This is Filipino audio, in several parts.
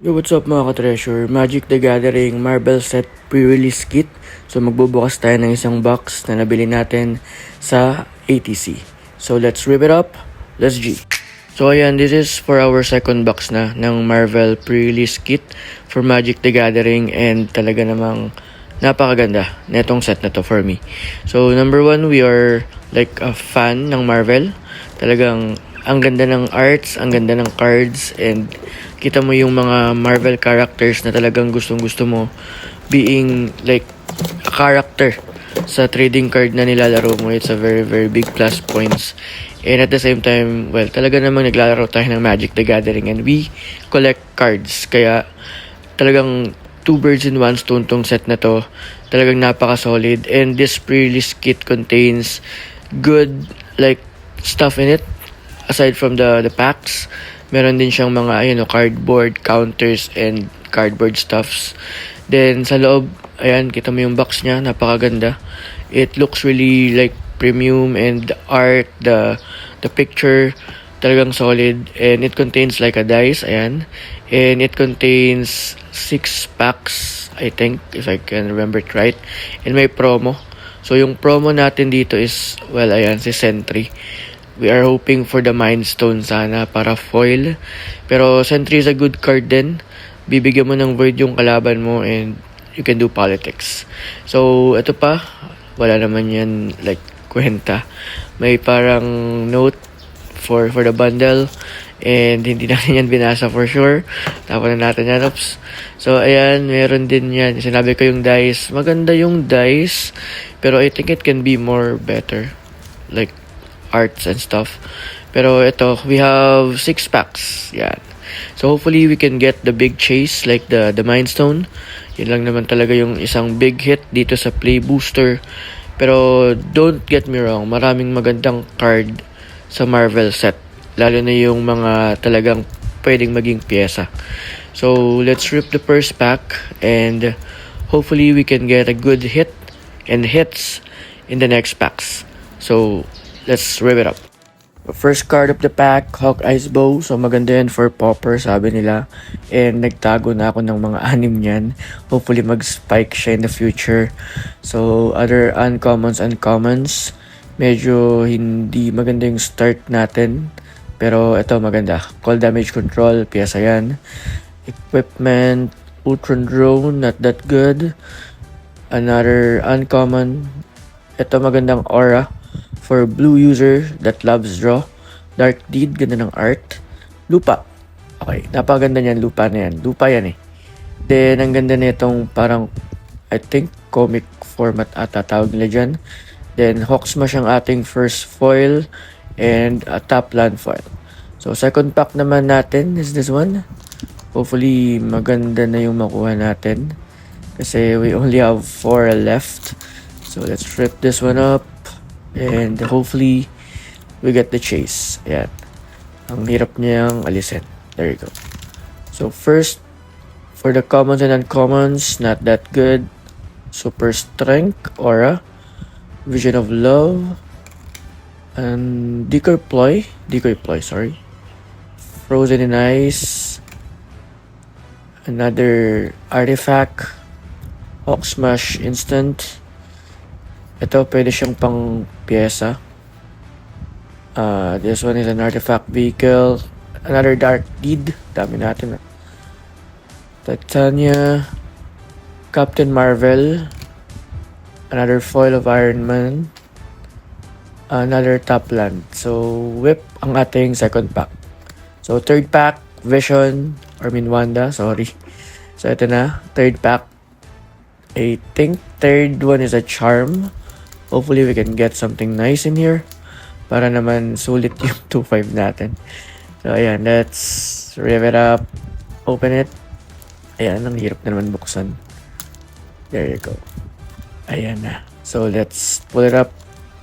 Yo, what's up mga ka-treasure? Magic the Gathering Marble Set pre-release kit. So magbubukas tayo ng isang box na nabili natin sa ATC. So let's rip it up. Let's G. So ayan, this is for our second box na ng Marvel pre-release kit for Magic the Gathering, and talaga namang napakaganda netong set na to for me. So number one, we are like a fan ng Marvel. Talagang ang ganda ng arts, ang ganda ng cards, and kita mo yung mga Marvel characters na talagang gustong-gusto mo being like a character sa trading card na nilalaro mo. It's a very very big plus points. And at the same time, well, talaga namang naglalaro tayo ng Magic the Gathering and we collect cards. Kaya talagang two birds in one stone tong set na to. Talagang napaka-solid. And this pre-release kit contains good like stuff in it. Aside from the packs, meron din siyang mga cardboard counters and cardboard stuffs. Then sa loob, ayan, kita mo yung box niya, napakaganda. It looks really like premium, and the art, the picture, talagang solid. And it contains like a dice, ayan. And it contains 6 packs, I think, if I can remember it right. And may promo. So yung promo natin dito is, well, ayan, si Sentry. We are hoping for the Mind Stone sana para foil. Pero Sentry is a good card din. Bibigyan mo ng void yung kalaban mo and you can do politics. So, ito pa. Wala naman yan like kwenta. May parang note for the bundle. And hindi natin yan binasa for sure. Tapos na natin yan. Oops. So, ayan. Meron din yan. Sinabi ko yung dice. Maganda yung dice. Pero I think it can be more better. Like, arts and stuff. Pero ito, we have 6 packs. Yan. So hopefully we can get the big chase like the Mind Stone. Yun lang naman talaga yung isang big hit dito sa Play Booster. Pero don't get me wrong, maraming magandang card sa Marvel set. Lalo na yung mga talagang pwedeng maging pyesa. So let's rip the first pack and hopefully we can get a good hit and hits in the next packs. So let's rip it up. First card of the pack, Hawkeye's Bow. So maganda yan for popper, sabi nila. And nagtago na ako ng mga 6 niyan. Hopefully mag-spike siya in the future. So other uncommons. Medyo hindi maganda yung start natin. Pero ito maganda. Call damage control, piyesa yan. Equipment, Ultron Drone, not that good. Another uncommon. Ito magandang aura. For blue user that loves draw. Dark Deed, ganda ng art. Lupa. Okay, napakaganda niyan, lupa na yan. Lupa yan eh. Then, ang ganda nitong parang, I think, comic format ata tawag nila dyan. Then, Hawksmash ang ating first foil and a top land foil. So, second pack naman natin is this one. Hopefully, maganda na yung makuha natin. Kasi we only have 4 left. So, let's rip this one up. And hopefully, we get the chase. Ayan. Ang hirap niyang alisin. There you go. So first, for the commons and uncommons, not that good. Super Strength, Aura, Vision of Love, and Decoy Ploy, sorry. Frozen in Ice, another artifact, Hawk Smash Instant. Ito, pwede siyang pang pyesa. This one is an artifact vehicle. Another Dark Deed. Dami natin. Titania. Captain Marvel. Another foil of Iron Man. Another top land. So, whip ang ating second pack. So, third pack, Vision. Wanda, sorry. So, ito na. Third pack. I think third one is a Charm. Hopefully, we can get something nice in here. Para naman sulit yung 2-5 natin. So, ayan. Let's rev it up. Open it. Ayan. Ang hirap na naman buksan. There you go. Ayan na. So, let's pull it up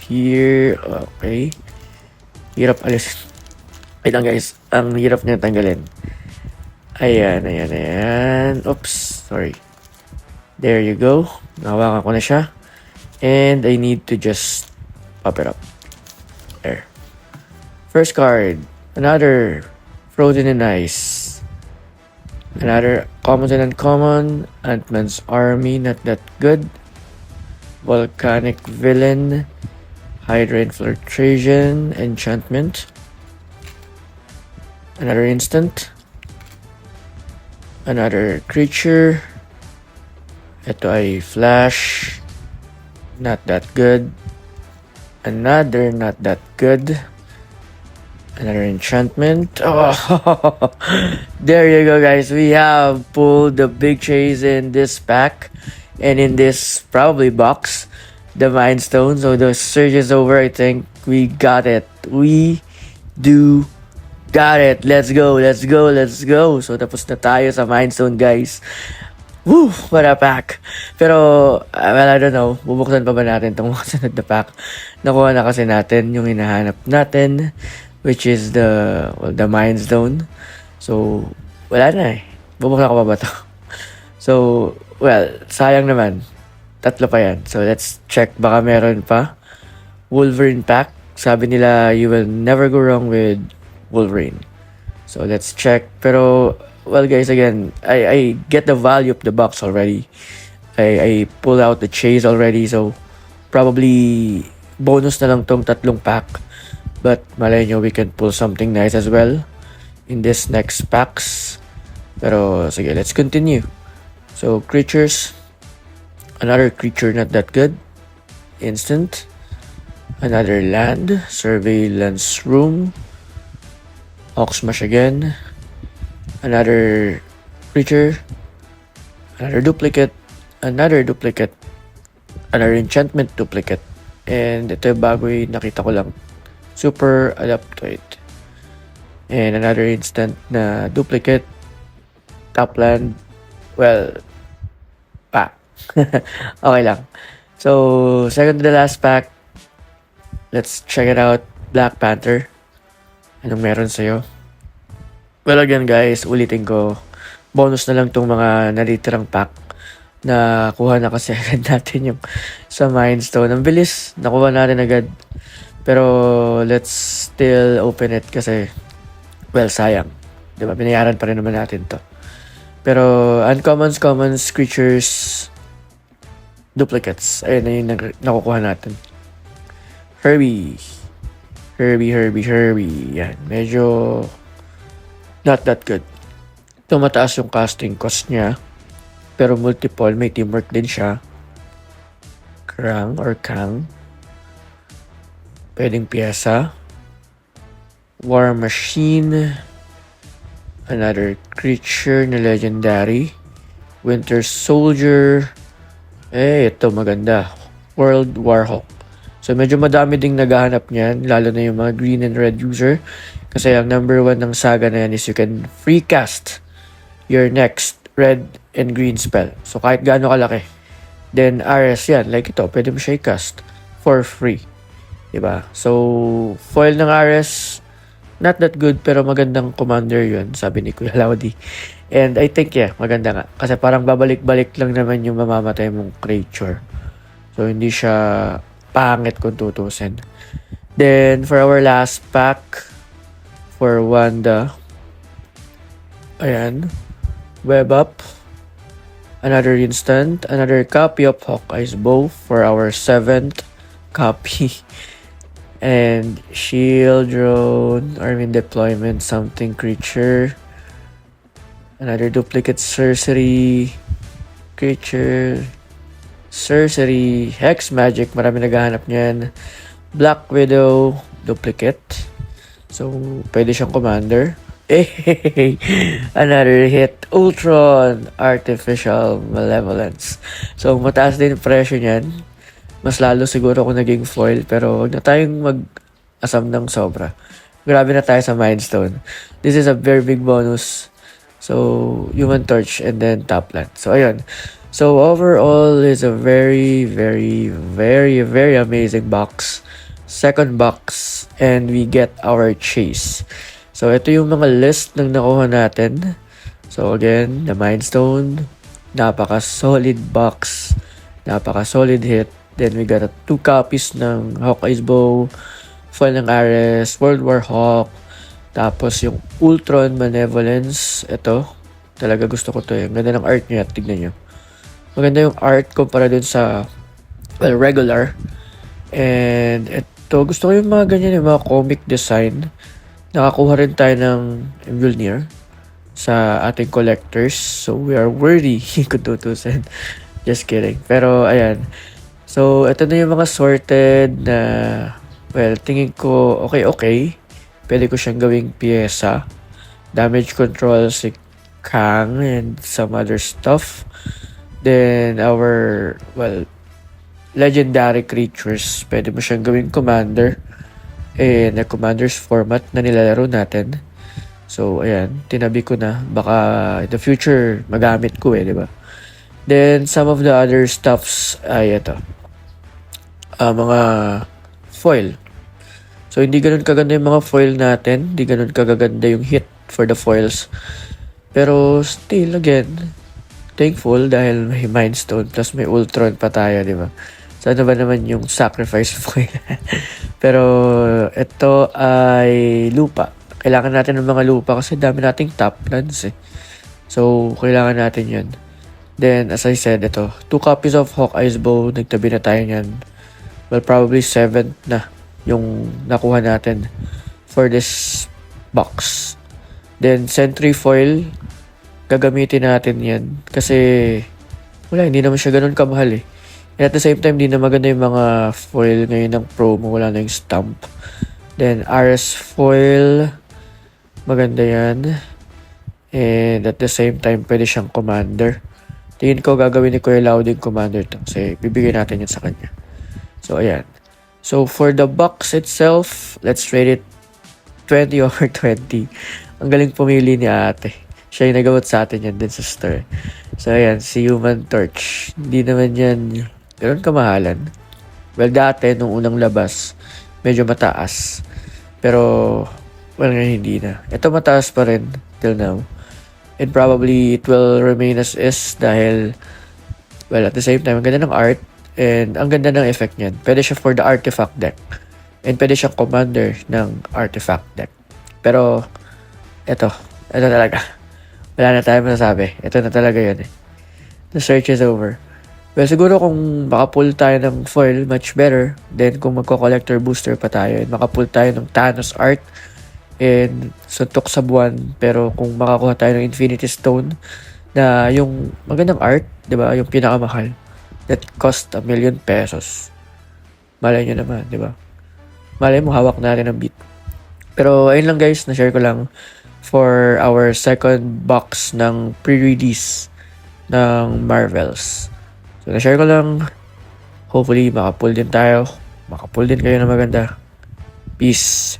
here. Okay. Hirap alis. Wait lang guys. Ang hirap niya tanggalin. Ayan. Oops. Sorry. There you go. Nahawakan ko na siya. And I need to just pop it up. There. First card. Another Frozen in Ice. Another common and uncommon, Ant-Man's Army, not that good. Volcanic Villain, Hydra Infiltration, Enchantment. Another instant. Another creature. Ito ay Flash, not that good. Another not that good. Another enchantment. Oh, there you go, guys. We have pulled the big chase in this pack and in this probably box, the Mind Stone. So the search is over. I think we got it. We do got it. Let's go. Let's go. Let's go. So tapos na tayo sa Mind Stone, guys. Woo! What a pack! Pero, well, I don't know. Bubuksan pa ba natin itong mga sunod na pack? Nakuha na kasi natin yung hinahanap natin, which is the Mind Stone. So, wala na eh. Bubuksan ko pa ba ito? So, well, sayang naman. Tatlo pa yan. So, let's check. Baka meron pa. Wolverine pack. Sabi nila, you will never go wrong with Wolverine. So, let's check. Pero, well, guys, again, I get the value of the box already. I pull out the chase already, so probably bonus na lang tong tatlong pack. But malay nyo, we can pull something nice as well in this next packs. Pero sige, let's continue. So creatures, another creature not that good. Instant, another land, surveillance room, Oxmash again. Another creature, another duplicate, another enchantment duplicate, and ito bago yung nakita ko lang, Super Adaptoid, and another instant na duplicate, top land, well, okay lang. So, second to the last pack, let's check it out, Black Panther, anong meron sa'yo? Well, again guys, ulitin ko, bonus na lang tong mga nalitirang pack na kuha na kasi agad natin yung sa Mind Stone. Ang bilis, nakuha natin agad. Pero let's still open it kasi, well, sayang. Diba, binayaran pa rin naman natin to. Pero uncommons, commons, creatures, duplicates. Ayun na yung nakukuha natin. Herbie. Yan, medyo not that good. Ito mataas yung casting cost niya. Pero multiple, may teamwork din siya. Krang or Kang. Pwedeng pyesa. War Machine. Another creature na legendary. Winter Soldier. Ito maganda. World Warhawk. So medyo madami ding naghahanap niyan. Lalo na yung mga green and red user. Kasi ang number 1 ng saga na yan is you can free cast your next red and green spell. So kahit gaano kalaki. Then Ares yan, like ito, pwede mo siya i-cast for free. Diba? So foil ng Ares, not that good pero magandang commander yun, sabi ni Kuya Laudi. And I think maganda nga. Kasi parang babalik-balik lang naman yung mamamatay mong creature. So hindi siya pangit kung tutusin. Then for our last pack, for Wanda, ayan, Web Up, another instant, another copy of Hawkeye's Bow for our 7th copy, and Shield Drone, Army Deployment, something creature, another duplicate sorcery, creature, sorcery, Hex Magic, marami naghahanap niyan, Black Widow, duplicate. So, pwede siyang commander. Another hit. Ultron. Artificial Malevolence. So, mataas din presyo niyan. Mas lalo siguro kung naging foil. Pero, huwag na tayong mag-asam ng sobra. Grabe na tayo sa Mind Stone. This is a very big bonus. So, Human Torch and then Top Land. So, ayun. So, overall, is a very, very, very, very amazing box. Second box, and we get our chase. So, ito yung mga list ng nakuha natin. So, again, the Mind Stone, napaka-solid box, napaka-solid hit. Then, we got 2 copies ng Hawkeye's Bow, foil ng Ares, World War Hawk, tapos yung Ultron Malevolence, ito, Talaga gusto ko to eh. Ang ganda ng art niya. Tignan nyo. Maganda yung art kumpara dun sa regular. And ito, gusto ko yung mga ganyan, yung mga comic design. Nakakuha rin tayo ng Mjolnir sa ating collectors. So, we are worthy kung tutusin. Just kidding. Pero, ayan. So, ito na yung mga sorted na, well, tingin ko okay. Pwede ko siyang gawing pyesa. Damage control si Kang and some other stuff. Then, our, well, legendary creatures. Pwede mo siyang gawing commander. Na commander's format na nilalaro natin. So, ayan. Tinabi ko na. Baka in the future, magamit ko di ba? Then, some of the other stuffs ay ito. Mga foil. So, hindi ganun kaganda yung mga foil natin. Hindi ganun kagaganda yung hit for the foils. Pero, still, again, thankful dahil may Mind Stone plus may Ultron pa tayo, di ba? So, ano ba naman yung sacrifice foil? Pero, ito ay lupa. Kailangan natin ng mga lupa kasi dami nating top lands eh. So, kailangan natin yun. Then, as I said, ito, 2 copies of Hawkeye's Bow. Nagtabi na tayo niyan. Well, probably 7 na yung nakuha natin for this box. Then, Sentry Foil. Gagamitin natin yan. Kasi, wala, hindi naman siya ganun kamahal eh. And at the same time, hindi na maganda yung mga foil ngayon ng promo. Wala na yung stamp. Then, Ares Foil. Maganda yan. And at the same time, pwede siyang commander. Tingin ko gagawin ni Kuya Louding commander to. Kasi bibigyan natin yun sa kanya. So, ayan. So, for the box itself, let's rate it 20 over 20. Ang galing pumili ni ate. Siya yung nagawat sa atin yan din sa store. So, ayan. Si Human Torch. Hindi naman yan ganun kamahalan. Well, dati, nung unang labas, medyo mataas. Pero, well, ngayon hindi na. Ito mataas pa rin till now. And probably, it will remain as is dahil, well, at the same time, ang ganda ng art and ang ganda ng effect niyan. Pwede siya for the artifact deck. And pwede siyang commander ng artifact deck. Pero, ito talaga. Wala na tayo masasabi. Ito na talaga yun eh. The search is over. Well, siguro kung makapull tayo ng foil, much better. Then, kung magko-collector booster pa tayo, and makapull tayo ng Thanos art, and suntok sa buwan, pero kung makakuha tayo ng Infinity Stone, na yung magandang art, di ba, yung pinakamahal, that cost 1 million pesos. Malay nyo naman, di ba? Malay mo, hawak natin ang beat. Pero, ayun lang guys, na-share ko lang for our second box ng pre-release ng Marvels. So, na-share ko lang. Hopefully, makapull din tayo. Makapull din kayo na maganda. Peace.